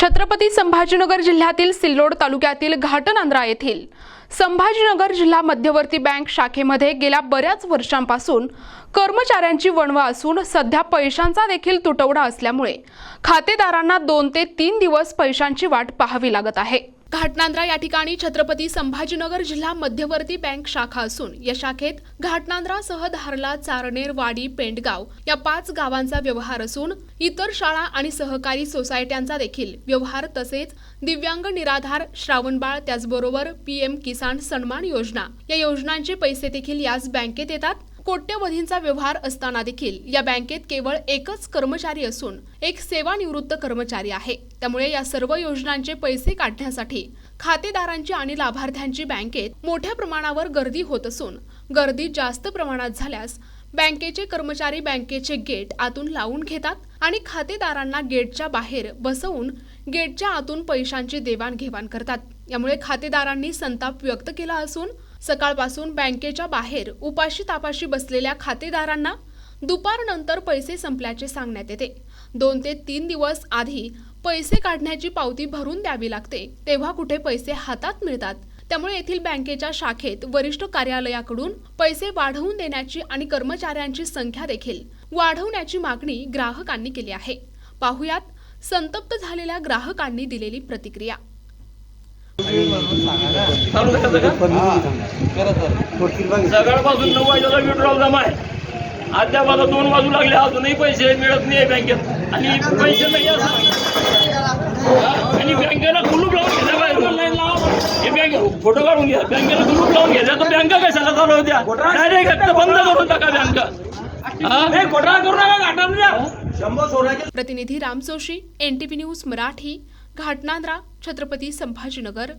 छत्रपती संभाजीनगर जिल्ह्यातील सिल्लोड तालुक्यातील घाटनांद्रा येथील संभाजीनगर जिल्हा मध्यवर्ती बँक शाखेमध्ये गेल्या बऱ्याच वर्षांपासून कर्मचाऱ्यांची वणवा असून सध्या पैशांचा देखील तुटवडा असल्यामुळे खातेदारांना 2 ते 3 दिवस पैशांची वाट पाहावी लागत आहे। घाटनांद्रा या ठिकाणी छत्रपती संभाजीनगर जिल्हा मध्यवर्ती बँक शाखा असून या शाखेत घाटनांद्रासह धारला, चारनेर, वाडी, पेंडगाव या 5 गावांचा व्यवहार असून इतर शाळा आणि सहकारी सोसायट्यांचा देखील व्यवहार तसेच दिव्यांग निराधार, श्रावणबाळ त्याचबरोबर पीएम किसान सन्मान योजना या योजनांचे पैसे देखील याच बँकेत येतात। कोट्यवधींचा व्यवहार असताना देखील या बँकेत केवळ एकच कर्मचारी असून एक सेवानिवृत्त कर्मचारी आहे। त्यामुळे या सर्व योजनांचे पैसे काढण्यासाठी खातेदारांची आणि लाभार्थ्यांची बँकेत मोठ्या प्रमाणावर गर्दी होत असून गर्दी जास्त प्रमाणात झाल्यास बँकेचे कर्मचारी बँकेचे गेट आतून लावून घेतात आणि खातेदारांना गेटच्या बाहेर बसवून गेटच्या आतून पैशांची देवाणघेवाण करतात। यामुळे खातेदारांनी संताप व्यक्त केला असून सकाळपासून बँकेच्या बाहेर उपाशी तापाशी बसलेल्या खातेदारांना दुपारनंतर पैसे संपल्याचे सांगण्यात येते। 2 ते 3 दिवस आधी पैसे काढण्याची पावती भरून द्यावी लागते, तेव्हा कुठे पैसे हातात मिळतात। त्यामुळे येथील बँकेच्या शाखेत वरिष्ठ कार्यालयाकडून पैसे वाढवून देण्याची आणि कर्मचाऱ्यांची संख्या देखील वाढवण्याची मागणी ग्राहकांनी केली आहे। पाहुयात संतप्त झालेल्या ग्राहकांनी दिलेली प्रतिक्रिया। सकाळपासून 9 वाजेला विड्रॉल जमा आहे, अद्याप 2 वाजू लागले, अजूनही पैसे मिळत नाही बँकेत आणि पैसे नाही आणि बँकेला कुलूप लावून घ्यायला हे बँक फोटो काढून घ्या, बँकेला कुलूप लावून घ्यायचा तर बँका कशाला चालू होत्या? डायरेक्ट बंद करून टाका बँका। प्रतिनिधी राम जोशी, NTV न्यूज मराठी, घाटनांद्रा, छत्रपती संभाजीनगर।